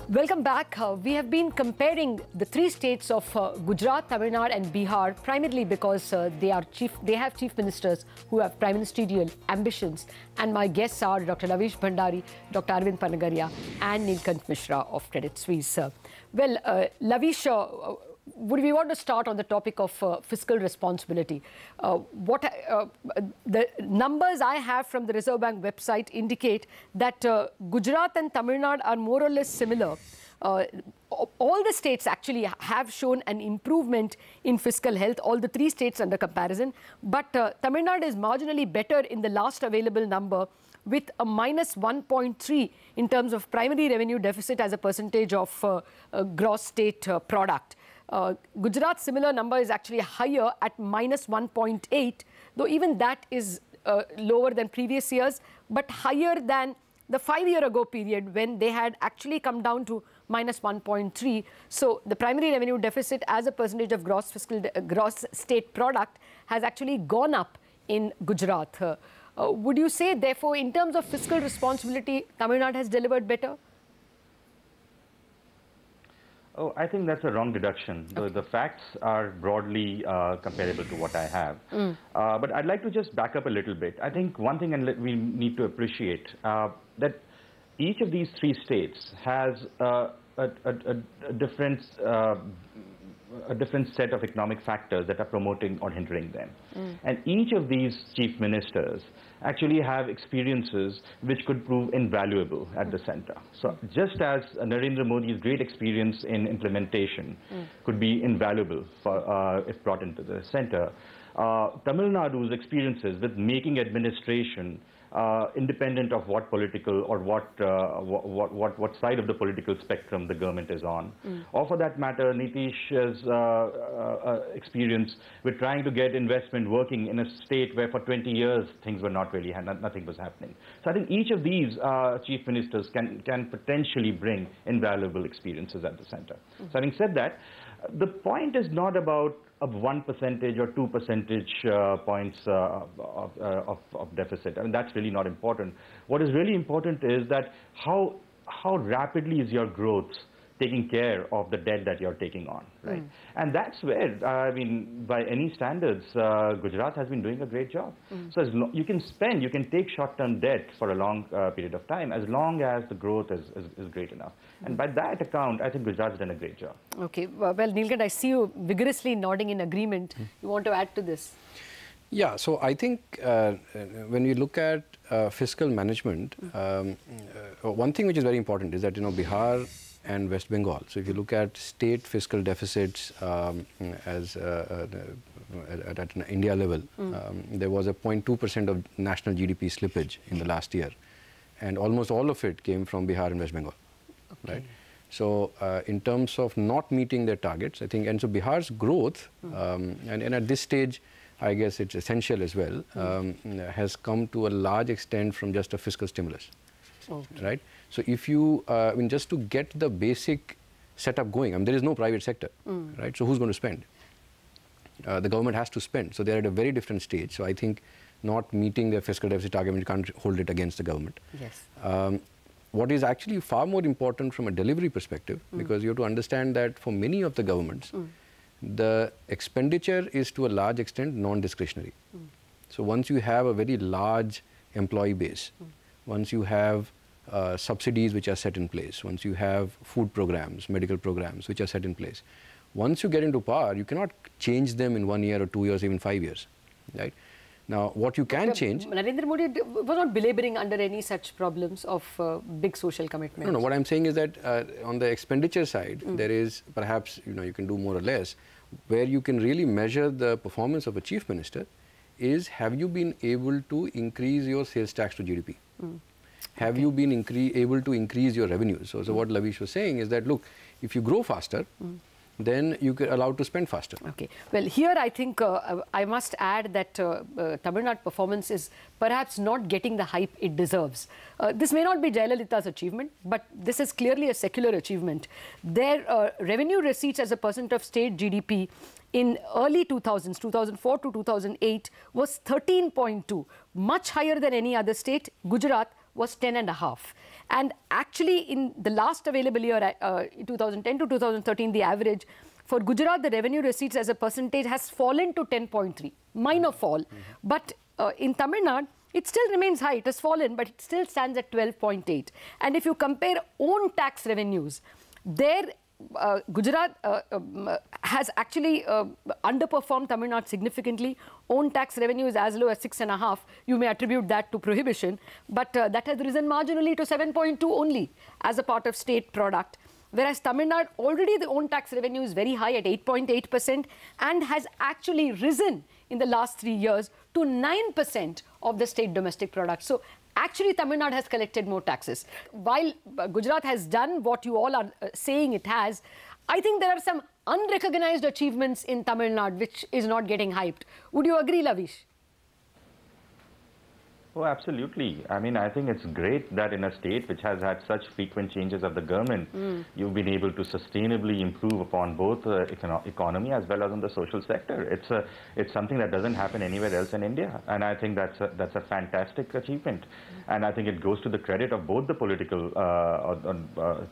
Welcome back. We have been comparing the three states of Gujarat, Tamil Nadu and Bihar primarily because they have chief ministers who have prime ministerial ambitions. And my guests are Dr. Lavish Bhandari, Dr. Arvind Panagaria and Neelkanth Mishra of Credit Suisse. Lavish, would we want to start on the topic of fiscal responsibility? The numbers I have from the Reserve Bank website indicate that Gujarat and Tamil Nadu are more or less similar. All the states actually have shown an improvement in fiscal health, all the three states under comparison. But Tamil Nadu is marginally better in the last available number, with a minus 1.3 in terms of primary revenue deficit as a percentage of gross state product. Gujarat's similar number is actually higher at minus 1.8, though even that is lower than previous years, but higher than the 5-year-ago period when they had actually come down to minus 1.3. So the primary revenue deficit as a percentage of gross state product has actually gone up in Gujarat. Would you say, therefore, in terms of fiscal responsibility, Tamil Nadu has delivered better? Oh, I think that's a wrong deduction. Okay. The facts are broadly comparable to what I have. But I'd like to just back up a little bit. I think one thing we need to appreciate that each of these three states has a different set of economic factors that are promoting or hindering them. And each of these chief ministers actually have experiences which could prove invaluable at the center. So just as Narendra Modi's great experience in implementation could be invaluable for, if brought into the center, Tamil Nadu's experiences with making administration independent of what political or what side of the political spectrum the government is on. Or for that matter, Nitish's experience with trying to get investment working in a state where for 20 years things were not really, nothing was happening. So I think each of these chief ministers can potentially bring invaluable experiences at the center. So having said that, the point is not about of 1% or 2 percentage points of deficit. I mean, that's really not important. What is really important is that how rapidly is your growth taking care of the debt that you're taking on, right? And that's where, I mean, by any standards, Gujarat has been doing a great job. So as you can take short-term debt for a long period of time, as long as the growth is great enough. And by that account, I think Gujarat's done a great job. Okay, well, Neelkanth, I see you vigorously nodding in agreement. You want to add to this? Yeah, so I think when we look at fiscal management, one thing which is very important is that, Bihar and West Bengal. So if you look at state fiscal deficits at an India level, there was a 0.2% of national GDP slippage in the last year. And almost all of it came from Bihar and West Bengal. Okay. Right? So in terms of not meeting their targets, I think, and so Bihar's growth, and at this stage, I guess it's essential as well, has come to a large extent from just a fiscal stimulus. Okay. Right? So if you, I mean, just to get the basic setup going, I mean, there is no private sector, right? So who's going to spend? The government has to spend. So they're at a very different stage. So I think not meeting their fiscal deficit target, you can't hold it against the government. Yes. What is actually far more important from a delivery perspective, because you have to understand that for many of the governments, the expenditure is to a large extent non-discretionary. So once you have a very large employee base, once you have subsidies which are set in place, once you have food programs, medical programs which are set in place, once you get into power, you cannot change them in 1 year or 2 years, even 5 years, right? Now, what you can change... Narendra Modi was not belaboring under any such problems of big social commitments. No, what I'm saying is that on the expenditure side, there is perhaps, you can do more or less, where you can really measure the performance of a chief minister is, have you been able to increase your sales tax to GDP? Have you been able to increase your revenues? So what Lavish was saying is that, look, if you grow faster, then you get allowed to spend faster. Okay. Well, here I think I must add that Tamil Nadu performance is perhaps not getting the hype it deserves. This may not be Jayalalitha's achievement, but this is clearly a secular achievement. Their revenue receipts as a percent of state GDP in early 2000s, 2004 to 2008, was 13.2, much higher than any other state. Gujarat was 10.5. And actually, in the last available year, 2010 to 2013, the average for Gujarat, the revenue receipts as a percentage has fallen to 10.3, minor fall. But in Tamil Nadu, it still remains high. It has fallen, but it still stands at 12.8. And if you compare own tax revenues, there Gujarat has actually underperformed Tamil Nadu significantly. Own tax revenue is as low as 6.5. You may attribute that to prohibition, but that has risen marginally to 7.2 only as a part of state product. Whereas Tamil Nadu, already the own tax revenue is very high at 8.8% and has actually risen in the last 3 years to 9% of the state domestic product. So actually, Tamil Nadu has collected more taxes. While Gujarat has done what you all are saying it has, I think there are some unrecognized achievements in Tamil Nadu which is not getting hyped. Would you agree, Lavish? Oh, absolutely. I mean, I think it's great that in a state which has had such frequent changes of the government, you've been able to sustainably improve upon both economy as well as on the social sector. It's something that doesn't happen anywhere else in India, and I think that's a fantastic achievement. And I think it goes to the credit of both the political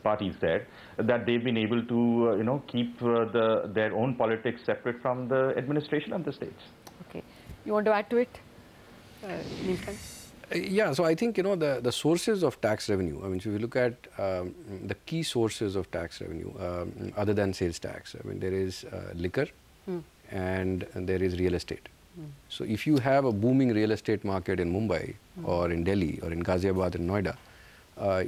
parties there that they've been able to keep their own politics separate from the administration of the states. Okay, you want to add to it, Neelkant? Yeah, so I think, the sources of tax revenue, I mean, so if you look at the key sources of tax revenue, other than sales tax, I mean, there is liquor and there is real estate. So if you have a booming real estate market in Mumbai or in Delhi or in Ghaziabad and Noida,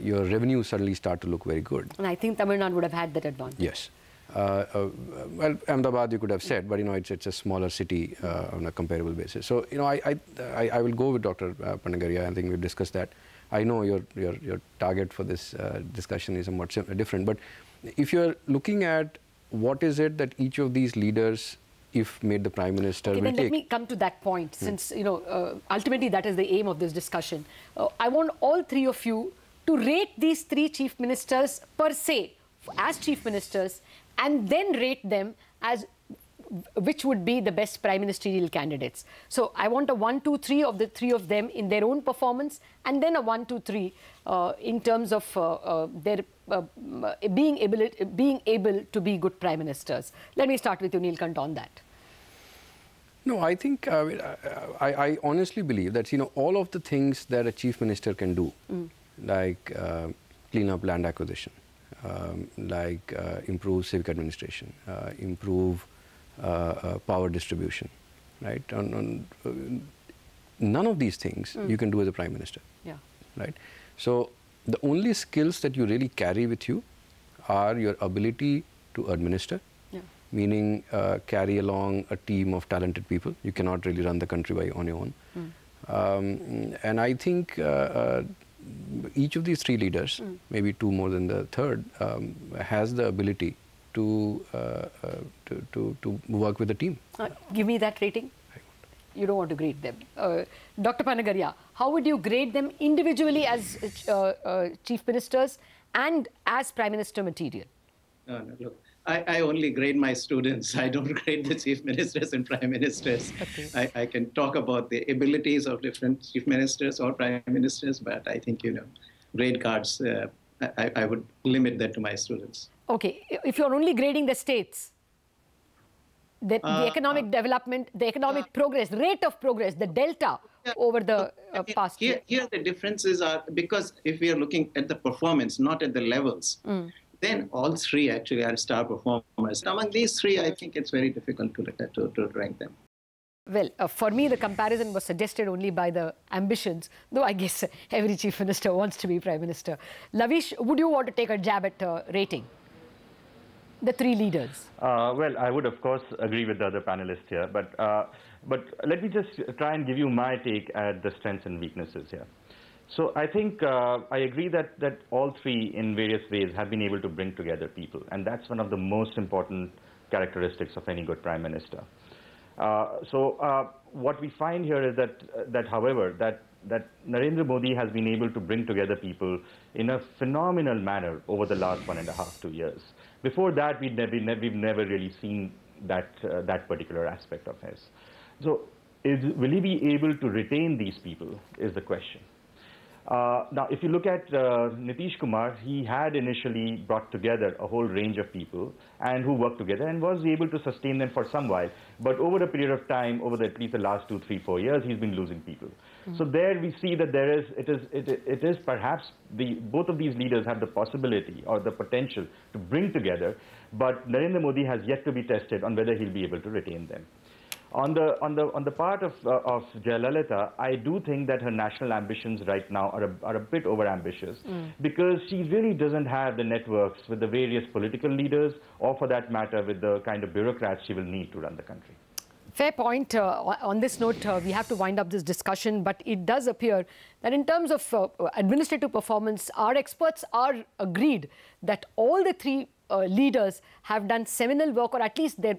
your revenues suddenly start to look very good. And I think Tamil Nadu would have had that advantage. Yes. Well, Ahmedabad you could have said, but it's a smaller city on a comparable basis. So I will go with Dr. Panagaria. I think we've discussed that. I know your target for this discussion is somewhat different, but if you're looking at what is it that each of these leaders, if made the Prime Minister, will then take. Let me come to that point, since ultimately that is the aim of this discussion. I want all three of you to rate these three chief ministers per se as chief ministers, and then rate them as which would be the best prime ministerial candidates. So I want a 1, 2, 3 of the three of them in their own performance, and then a 1, 2, 3 in terms of their being able to be good prime ministers. Let me start with you, Neelkant, on that. No, I think I honestly believe that all of the things that a chief minister can do, like clean up land acquisition, like improve civic administration, improve power distribution, right? None of these things you can do as a prime minister, right? So the only skills that you really carry with you are your ability to administer, meaning carry along a team of talented people. You cannot really run the country on your own. And I think each of these three leaders, maybe two more than the third, has the ability to work with the team. Give me that rating. You don't want to grade them. Dr. Panagaria, how would you grade them individually as chief ministers and as prime minister material? No, look, I only grade my students. I don't grade the chief ministers and prime ministers. Okay. I can talk about the abilities of different chief ministers or prime ministers, but I think, grade cards, I would limit that to my students. Okay, if you're only grading the states, the economic development, the economic progress, rate of progress, the delta over the past year. Here the differences are, because if we are looking at the performance, not at the levels, then all three actually are star performers. Among these three, I think it's very difficult to rank them. Well, for me, the comparison was suggested only by the ambitions, though I guess every chief minister wants to be prime minister. Lavish, would you want to take a jab at rating the three leaders? Well, I would, of course, agree with the other panelists here, but let me just try and give you my take at the strengths and weaknesses here. So I think I agree that all three, in various ways, have been able to bring together people, and that's one of the most important characteristics of any good prime minister. So what we find here is that however, that Narendra Modi has been able to bring together people in a phenomenal manner over the last 1.5 to 2 years. Before that, we've never really seen that particular aspect of his. So will he be able to retain these people is the question. Now, if you look at Nitish Kumar, he had initially brought together a whole range of people and who worked together and was able to sustain them for some while. But over a period of time, over at least the last 2, 3, 4 years, he's been losing people. So there we see that it is perhaps both of these leaders have the possibility or the potential to bring together, but Narendra Modi has yet to be tested on whether he'll be able to retain them. On the part of Jayalalithaa, I do think that her national ambitions right now are a bit over-ambitious because she really doesn't have the networks with the various political leaders or, for that matter, with the kind of bureaucrats she will need to run the country. Fair point. On this note, we have to wind up this discussion, but it does appear that in terms of administrative performance, our experts are agreed that all the three leaders have done seminal work, or at least the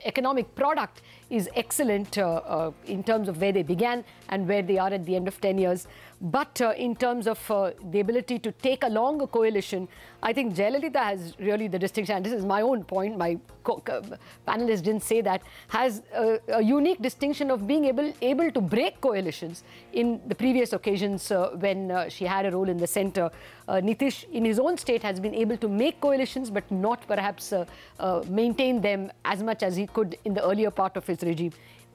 economic product is excellent in terms of where they began and where they are at the end of 10 years. But in terms of the ability to take along a coalition, I think Jayalalithaa has really the distinction, and this is my own point, my panelists didn't say that, has a unique distinction of being able to break coalitions in the previous occasions when she had a role in the centre. Nitish, in his own state, has been able to make coalitions, but not perhaps maintain them as much as he could in the earlier part of his regime.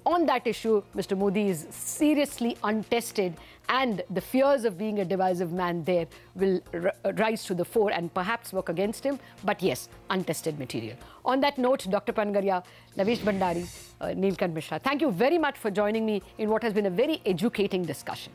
On that issue, Mr. Modi is seriously untested, and the fears of being a divisive man there will rise to the fore and perhaps work against him. But yes, untested material. On that note, Dr. Pangaria, Navesh Bhandari, Neelkant Mishra, thank you very much for joining me in what has been a very educating discussion.